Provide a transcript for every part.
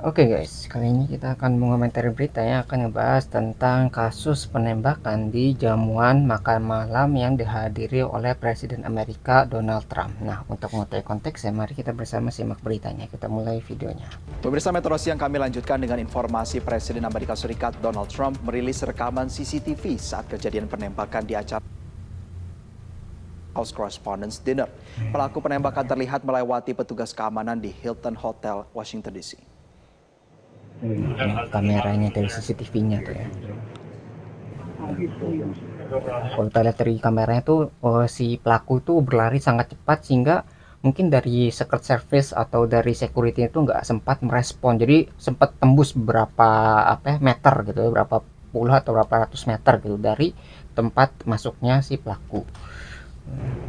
Oke guys, kali ini kita akan mengomentari berita yang akan ngebahas tentang kasus penembakan di jamuan makan malam yang dihadiri oleh Presiden Amerika Donald Trump. Nah, untuk mengetahui konteksnya, mari kita bersama simak beritanya. Kita mulai videonya. Pemirsa Metro Siang kami lanjutkan dengan informasi Presiden Amerika Serikat Donald Trump merilis rekaman CCTV saat kejadian penembakan di acara House Correspondents' Dinner. Pelaku penembakan terlihat melewati petugas keamanan di Hilton Hotel, Washington DC. Ini kameranya dari CCTV-nya tuh ya. Kalau kita lihat dari kameranya tuh si pelaku tuh berlari sangat cepat sehingga mungkin dari Secret Service atau dari security itu nggak sempat merespon, jadi sempat tembus beberapa meter gitu ya, berapa puluh atau berapa ratus meter gitu dari tempat masuknya si pelaku.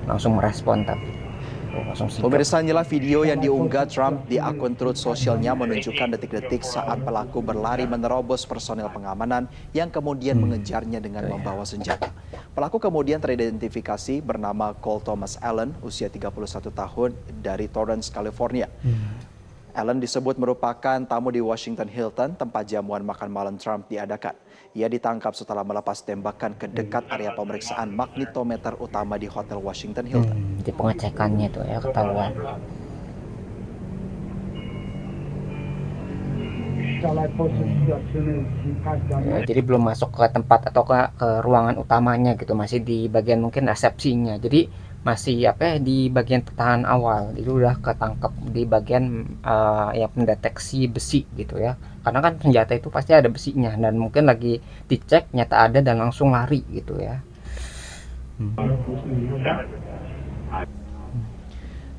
Langsung merespon tapi langsung sigap. Pemirsa, inilah video yang diunggah Trump di akun Truth Socialnya menunjukkan detik-detik saat pelaku berlari menerobos personel pengamanan yang kemudian mengejarnya dengan membawa senjata. Pelaku kemudian teridentifikasi bernama Cole Thomas Allen, usia 31 tahun dari Torrance, California. Allen disebut merupakan tamu di Washington Hilton, tempat jamuan makan malam Trump diadakan. Ia ditangkap setelah melepas tembakan ke dekat area pemeriksaan magnetometer utama di Hotel Washington Hilton. Di pengecekannya tuh ya ketahuan. Ya, jadi belum masuk ke tempat atau ke ruangan utamanya gitu, masih di bagian mungkin resepsinya. Jadi masih di bagian pertahanan awal. Itu udah ketangkep di bagian yang mendeteksi besi gitu ya. Karena kan senjata itu pasti ada besinya dan mungkin lagi dicek nyata ada dan langsung lari gitu ya.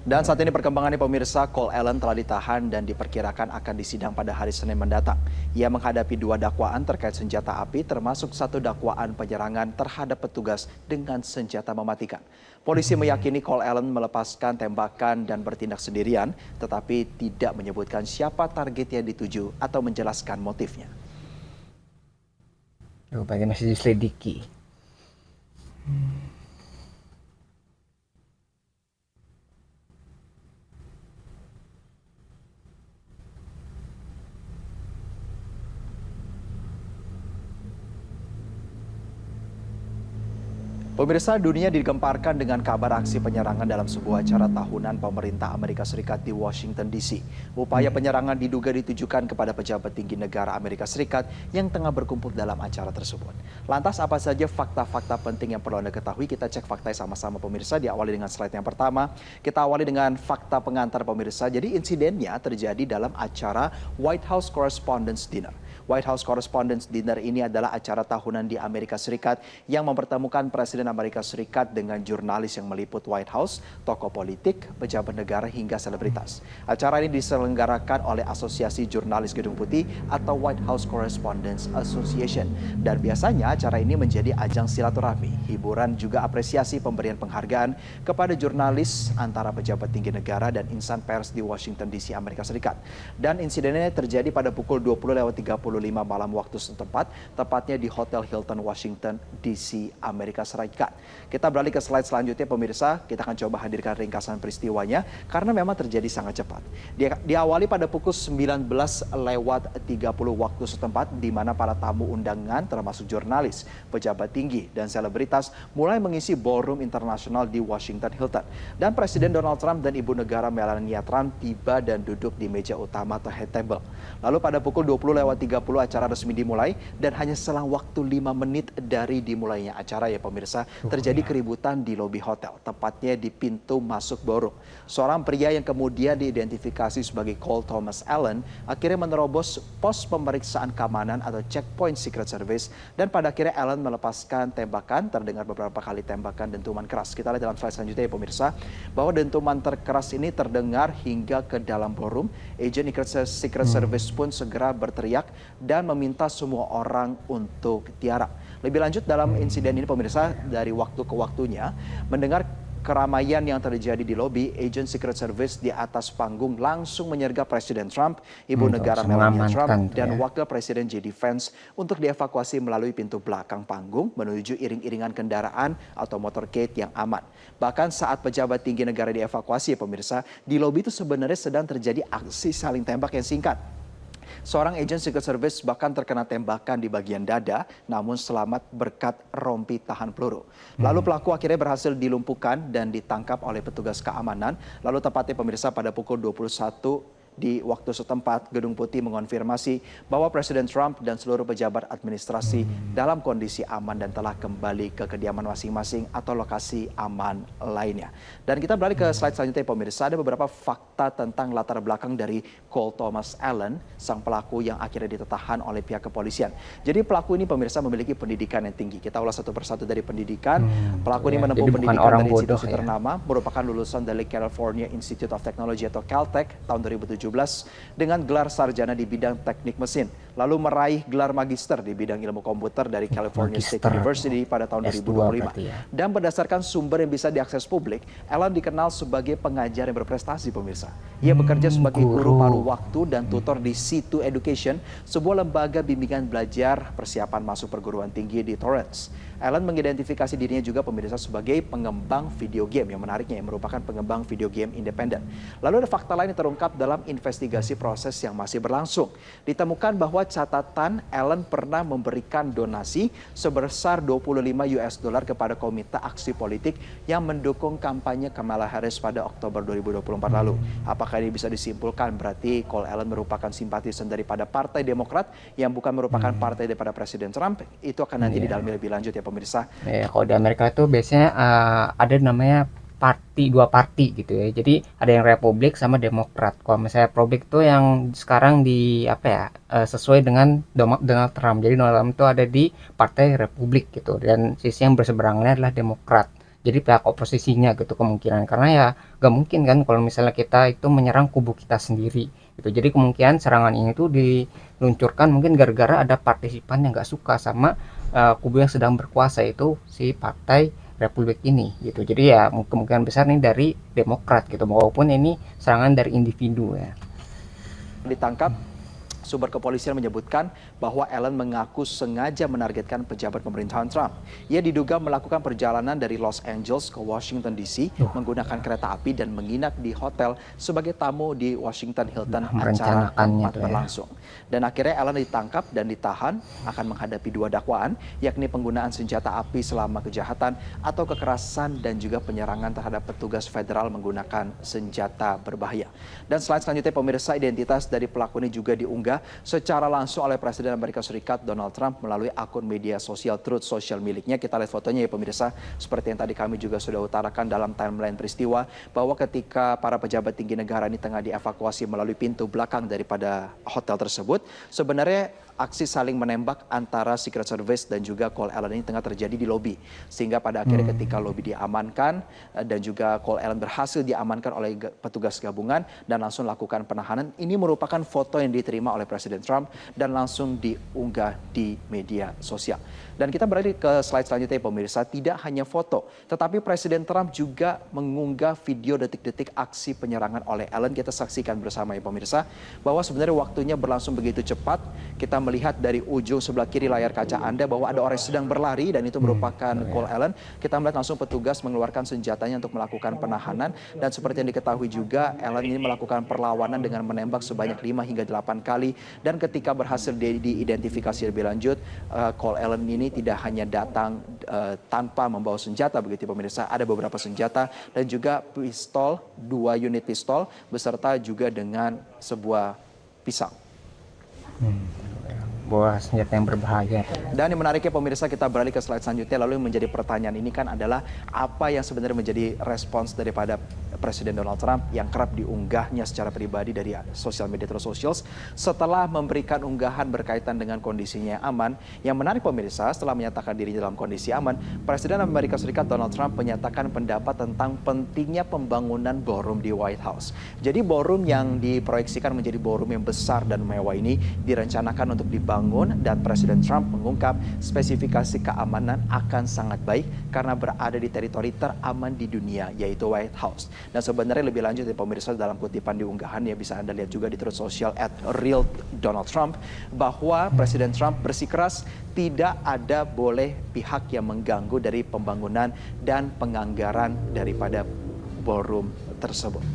Dan saat ini perkembangannya pemirsa, Cole Allen telah ditahan dan diperkirakan akan disidang pada hari Senin mendatang. Ia menghadapi 2 dakwaan terkait senjata api, termasuk 1 dakwaan penyerangan terhadap petugas dengan senjata mematikan. Polisi meyakini Cole Allen melepaskan tembakan dan bertindak sendirian, tetapi tidak menyebutkan siapa target yang dituju atau menjelaskan motifnya. Rupanya masih diselidiki. Pemirsa, dunia digemparkan dengan kabar aksi penyerangan dalam sebuah acara tahunan pemerintah Amerika Serikat di Washington DC. Upaya penyerangan diduga ditujukan kepada pejabat tinggi negara Amerika Serikat yang tengah berkumpul dalam acara tersebut. Lantas apa saja fakta-fakta penting yang perlu Anda ketahui? Kita cek faktanya sama-sama pemirsa, diawali dengan slide yang pertama. Kita awali dengan fakta pengantar pemirsa. Jadi insidennya terjadi dalam acara White House Correspondents' Dinner. White House Correspondents' Dinner ini adalah acara tahunan di Amerika Serikat yang mempertemukan Presiden Amerika Serikat dengan jurnalis yang meliput White House, tokoh politik, pejabat negara hingga selebritas. Acara ini diselenggarakan oleh Asosiasi Jurnalis Gedung Putih atau White House Correspondents Association. Dan biasanya acara ini menjadi ajang silaturahmi, hiburan juga apresiasi pemberian penghargaan kepada jurnalis antara pejabat tinggi negara dan insan pers di Washington DC, Amerika Serikat. Dan insidennya terjadi pada pukul 20.35 malam waktu setempat, tepatnya di Hotel Hilton, Washington DC, Amerika Serikat. Kita beralih ke slide selanjutnya pemirsa, kita akan coba hadirkan ringkasan peristiwanya karena memang terjadi sangat cepat. Diawali pada pukul 19.30 waktu setempat di mana para tamu undangan termasuk jurnalis, pejabat tinggi dan selebritas mulai mengisi ballroom internasional di Washington Hilton. Dan Presiden Donald Trump dan Ibu Negara Melania Trump tiba dan duduk di meja utama atau head table. Lalu pada pukul 20.30 acara resmi dimulai dan hanya selang waktu 5 menit dari dimulainya acara ya pemirsa, terjadi keributan di lobi hotel, tepatnya di pintu masuk ballroom. Seorang pria yang kemudian diidentifikasi sebagai Cole Thomas Allen akhirnya menerobos pos pemeriksaan keamanan atau checkpoint Secret Service dan pada akhirnya Allen melepaskan tembakan, terdengar beberapa kali tembakan dentuman keras. Kita lihat dalam slide selanjutnya ya pemirsa, bahwa dentuman terkeras ini terdengar hingga ke dalam ballroom. Agent Secret Service pun segera berteriak dan meminta semua orang untuk tiarap. Lebih lanjut dalam insiden ini pemirsa, dari waktu ke waktunya mendengar keramaian yang terjadi di lobi, agent Secret Service di atas panggung langsung menyergap Presiden Trump, Ibu Negara Melania Trump, dan Wakil Presiden J.D. Vance untuk dievakuasi melalui pintu belakang panggung menuju iring-iringan kendaraan atau motorcade yang aman. Bahkan saat pejabat tinggi negara dievakuasi ya pemirsa, di lobi itu sebenarnya sedang terjadi aksi saling tembak yang singkat. Seorang agen Secret Service bahkan terkena tembakan di bagian dada, namun selamat berkat rompi tahan peluru. Lalu pelaku akhirnya berhasil dilumpuhkan dan ditangkap oleh petugas keamanan. Lalu tepatnya pemirsa pada pukul 21 di waktu setempat, Gedung Putih mengonfirmasi bahwa Presiden Trump dan seluruh pejabat administrasi dalam kondisi aman dan telah kembali ke kediaman masing-masing atau lokasi aman lainnya. Dan kita beralih ke slide selanjutnya pemirsa, ada beberapa fakta tentang latar belakang dari Cole Thomas Allen, sang pelaku yang akhirnya ditahan oleh pihak kepolisian. Jadi pelaku ini pemirsa memiliki pendidikan yang tinggi. Kita ulas satu persatu dari pendidikan. Pelaku ini menempuh Jadi bukan pendidikan orang dari bodoh institusi ya. ternama, merupakan lulusan dari California Institute of Technology atau Caltech tahun 2017 dengan gelar sarjana di bidang teknik mesin. Lalu meraih gelar magister di bidang ilmu komputer dari California State Magister. University pada tahun S2 2025. berarti ya. Dan berdasarkan sumber yang bisa diakses publik, Allen dikenal sebagai pengajar yang berprestasi pemirsa. Ia bekerja sebagai guru paruh waktu dan tutor di C2 Education, sebuah lembaga bimbingan belajar persiapan masuk perguruan tinggi di Torrance. Allen mengidentifikasi dirinya juga pemirsa sebagai pengembang video game, yang menariknya yang merupakan pengembang video game independen. Lalu ada fakta lain yang terungkap dalam investigasi proses yang masih berlangsung. Ditemukan bahwa catatan Allen pernah memberikan donasi sebesar 25 US dollar kepada Komite Aksi Politik yang mendukung kampanye Kamala Harris pada Oktober 2024 lalu. Apakah ini bisa disimpulkan berarti Cole Allen merupakan simpatisan daripada Partai Demokrat yang bukan merupakan partai daripada Presiden Trump? Itu akan nanti didalami lebih lanjut ya pemirsa. Ya, kalau di Amerika itu biasanya ada namanya dua parti gitu ya. Jadi ada yang Republik sama Demokrat. Kalau misalnya Republik itu yang sekarang di apa ya, sesuai dengan Donald Trump. Jadi Donald Trump itu ada di Partai Republik gitu, dan sisi yang berseberangannya adalah Demokrat. Jadi pihak oposisinya gitu kemungkinan, karena ya gak mungkin kan kalau misalnya kita itu menyerang kubu kita sendiri gitu. Jadi kemungkinan serangan ini tuh diluncurkan mungkin gara-gara ada partisipan yang gak suka sama kubu yang sedang berkuasa, itu si Partai Republik ini gitu. Jadi ya kemungkinan besar nih dari Demokrat gitu, walaupun ini serangan dari individu ya. Ditangkap, sumber kepolisian menyebutkan bahwa Allen mengaku sengaja menargetkan pejabat pemerintahan Trump. Ia diduga melakukan perjalanan dari Los Angeles ke Washington DC menggunakan kereta api dan menginap di hotel sebagai tamu di Washington Hilton acara tempat berlangsung. Dan akhirnya Allen ditangkap dan ditahan, akan menghadapi dua dakwaan, yakni penggunaan senjata api selama kejahatan atau kekerasan dan juga penyerangan terhadap petugas federal menggunakan senjata berbahaya. Dan selanjutnya pemirsa, identitas dari pelaku ini juga diunggah secara langsung oleh Presiden Amerika Serikat Donald Trump melalui akun media sosial Truth Social miliknya. Kita lihat fotonya ya pemirsa, seperti yang tadi kami juga sudah utarakan dalam timeline peristiwa, bahwa ketika para pejabat tinggi negara ini tengah dievakuasi melalui pintu belakang daripada hotel tersebut, sebenarnya aksi saling menembak antara Secret Service dan juga Cole Allen ini tengah terjadi di lobi. Sehingga pada akhirnya ketika lobi diamankan dan juga Cole Allen berhasil diamankan oleh petugas gabungan dan langsung lakukan penahanan. Ini merupakan foto yang diterima oleh Presiden Trump dan langsung diunggah di media sosial. Dan kita beralih ke slide selanjutnya pemirsa, tidak hanya foto, tetapi Presiden Trump juga mengunggah video detik-detik aksi penyerangan oleh Allen. Kita saksikan bersama ya pemirsa, bahwa sebenarnya waktunya berlangsung begitu cepat. Kita melihat dari ujung sebelah kiri layar kaca Anda bahwa ada orang yang sedang berlari dan itu merupakan Cole Allen. Kita melihat langsung petugas mengeluarkan senjatanya untuk melakukan penahanan, dan seperti yang diketahui juga Allen ini melakukan perlawanan dengan menembak sebanyak 5 hingga 8 kali, dan ketika berhasil diidentifikasi lebih lanjut, Cole Allen ini tidak hanya datang tanpa membawa senjata begitu pemirsa, ada beberapa senjata dan juga pistol, 2 unit pistol beserta juga dengan sebuah pisau. Buah senjata yang berbahaya. Dan yang menariknya pemirsa, kita beralih ke slide selanjutnya. Lalu yang menjadi pertanyaan ini kan adalah apa yang sebenarnya menjadi respons daripada Presiden Donald Trump yang kerap diunggahnya secara pribadi dari sosial media Truth Socials setelah memberikan unggahan berkaitan dengan kondisinya yang aman. Yang menarik pemirsa, setelah menyatakan dirinya dalam kondisi aman, Presiden Amerika Serikat Donald Trump menyatakan pendapat tentang pentingnya pembangunan ballroom di White House. Jadi ballroom yang diproyeksikan menjadi ballroom yang besar dan mewah ini direncanakan untuk dibangun, dan Presiden Trump mengungkap spesifikasi keamanan akan sangat baik karena berada di teritori teraman di dunia, yaitu White House. Dan sebenarnya lebih lanjut ya pemirsa, dalam kutipan di unggahan ya bisa Anda lihat juga di Truth Social @RealDonaldTrump, bahwa Presiden Trump bersikeras tidak ada boleh pihak yang mengganggu dari pembangunan dan penganggaran daripada ballroom tersebut.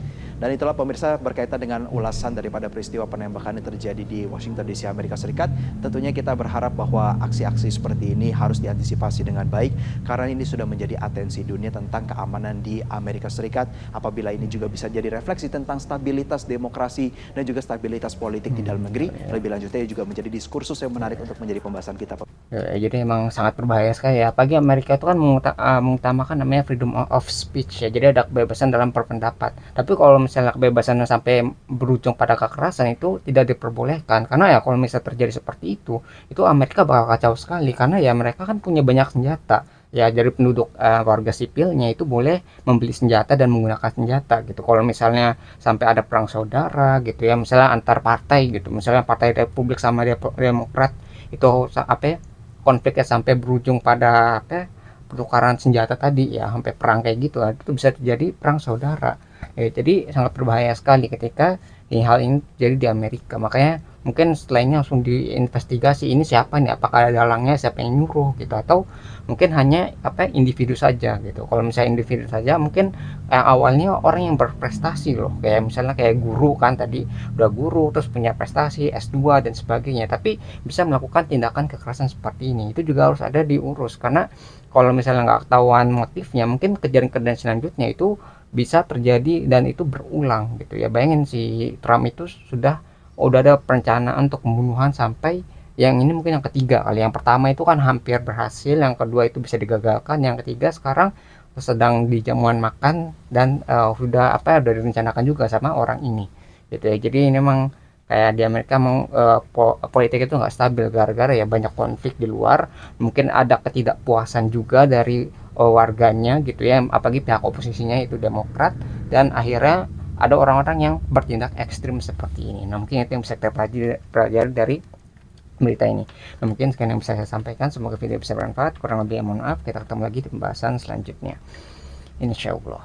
Dan itulah pemirsa berkaitan dengan ulasan daripada peristiwa penembakan yang terjadi di Washington DC, Amerika Serikat. Tentunya kita berharap bahwa aksi-aksi seperti ini harus diantisipasi dengan baik karena ini sudah menjadi atensi dunia tentang keamanan di Amerika Serikat. Apabila ini juga bisa jadi refleksi tentang stabilitas demokrasi dan juga stabilitas politik di dalam negeri. Lebih lanjutnya juga menjadi diskursus yang menarik untuk menjadi pembahasan kita. Jadi emang sangat berbahaya sekali ya. Apalagi Amerika itu kan mengutamakan namanya freedom of speech ya. Jadi ada kebebasan dalam berpendapat. Tapi kalau misalnya kebebasan sampai berujung pada kekerasan itu tidak diperbolehkan. Karena ya kalau misalnya terjadi seperti itu Amerika bakal kacau sekali. Karena ya mereka kan punya banyak senjata. Ya dari penduduk warga sipilnya itu boleh membeli senjata dan menggunakan senjata gitu. Kalau misalnya sampai ada perang saudara gitu ya, misalnya antar partai gitu, misalnya Partai Republik sama Demokrat itu apa ya, konfliknya sampai berujung pada apa pertukaran senjata tadi ya, sampai perang kayak gitu, itu bisa terjadi perang saudara ya. Jadi sangat berbahaya sekali ketika hal ini jadi di Amerika. Makanya mungkin setelah ini langsung diinvestigasi ini siapa nih, apakah ada dalangnya, siapa yang nyuruh gitu, atau mungkin hanya apa individu saja gitu. Kalau misalnya individu saja mungkin awalnya orang yang berprestasi loh, kayak misalnya kayak guru kan tadi, udah guru terus punya prestasi S2 dan sebagainya, tapi bisa melakukan tindakan kekerasan seperti ini. Itu juga harus ada diurus, karena kalau misalnya nggak ketahuan motifnya mungkin kejadian-kejadian selanjutnya itu bisa terjadi dan itu berulang gitu ya. Bayangin si Trump itu udah ada perencanaan untuk pembunuhan sampai yang ini mungkin yang ketiga kali. Yang pertama itu kan hampir berhasil, yang kedua itu bisa digagalkan, yang ketiga sekarang sedang di jamuan makan dan udah direncanakan juga sama orang ini gitu ya. Jadi ini memang kayak di Amerika memang politik itu nggak stabil gara-gara ya banyak konflik di luar. Mungkin ada ketidakpuasan juga dari warganya gitu ya, apalagi pihak oposisinya itu Demokrat, dan akhirnya ada orang-orang yang bertindak ekstrim seperti ini. Nah mungkin itu yang bisa kita pelajari dari berita ini. Nah mungkin sekian yang bisa saya sampaikan, semoga video bisa bermanfaat. Kurang lebih mohon maaf, kita ketemu lagi di pembahasan selanjutnya, insya Allah.